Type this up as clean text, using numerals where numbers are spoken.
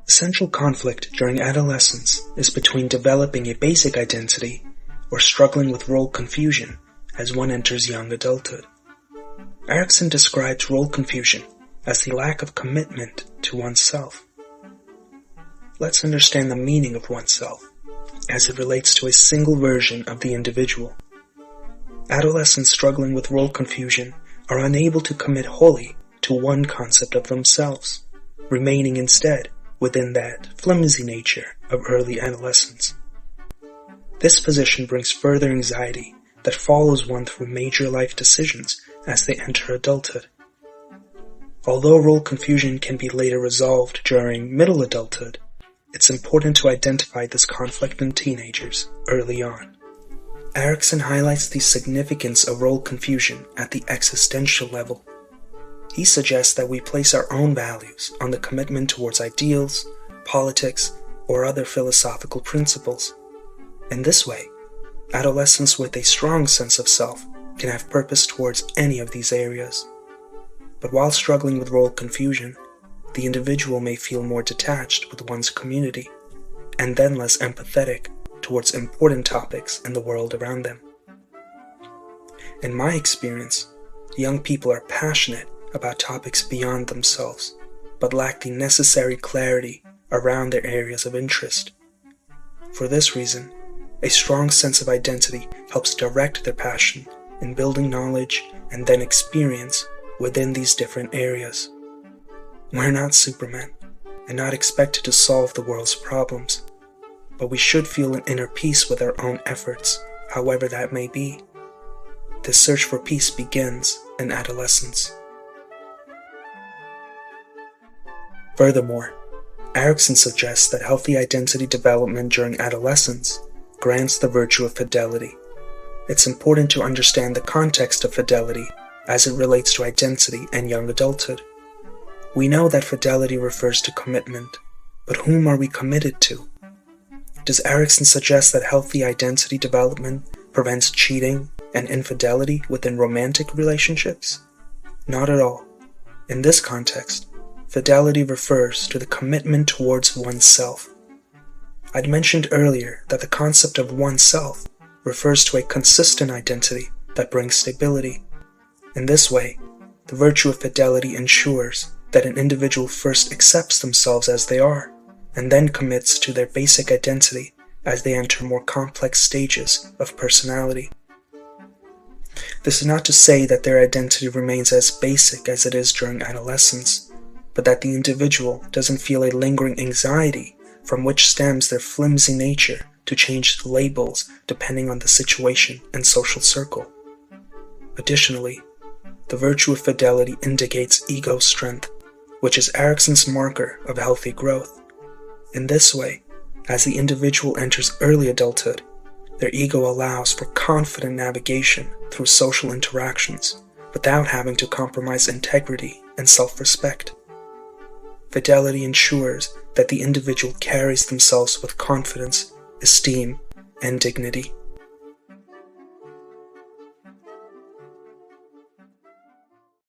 The central conflict during adolescence is between developing a basic identity or struggling with role confusion as one enters young adulthood. Erikson describes role confusion as the lack of commitment to oneself. Let's understand the meaning of oneself as it relates to a single version of the individual. Adolescents struggling with role confusion are unable to commit wholly to one concept of themselves, remaining instead within that flimsy nature of early adolescence. This position brings further anxiety that follows one through major life decisions as they enter adulthood. Although role confusion can be later resolved during middle adulthood, it's important to identify this conflict in teenagers early on. Erikson highlights the significance of role confusion at the existential level. He suggests that we place our own values on the commitment towards ideals, politics, or other philosophical principles. In this way, adolescents with a strong sense of self can have purpose towards any of these areas. But while struggling with role confusion, the individual may feel more detached with one's community, and then less empathetic towards important topics in the world around them. In my experience, young people are passionate about topics beyond themselves, but lack the necessary clarity around their areas of interest. For this reason, a strong sense of identity helps direct their passion in building knowledge and then experience within these different areas. We're not Supermen and not expected to solve the world's problems, but we should feel an inner peace with our own efforts, however that may be. This search for peace begins in adolescence. Furthermore, Erikson suggests that healthy identity development during adolescence grants the virtue of fidelity. It's important to understand the context of fidelity as it relates to identity and young adulthood. We know that fidelity refers to commitment, but whom are we committed to? Does Erikson suggest that healthy identity development prevents cheating and infidelity within romantic relationships? Not at all. In this context, fidelity refers to the commitment towards oneself. I'd mentioned earlier that the concept of oneself refers to a consistent identity that brings stability. In this way, the virtue of fidelity ensures that an individual first accepts themselves as they are, and then commits to their basic identity as they enter more complex stages of personality. This is not to say that their identity remains as basic as it is during adolescence, but that the individual doesn't feel a lingering anxiety from which stems their flimsy nature to change labels depending on the situation and social circle. Additionally, the virtue of fidelity indicates ego strength, which is Erikson's marker of healthy growth. In this way, as the individual enters early adulthood, their ego allows for confident navigation through social interactions without having to compromise integrity and self-respect. Fidelity ensures that the individual carries themselves with confidence, esteem, and dignity.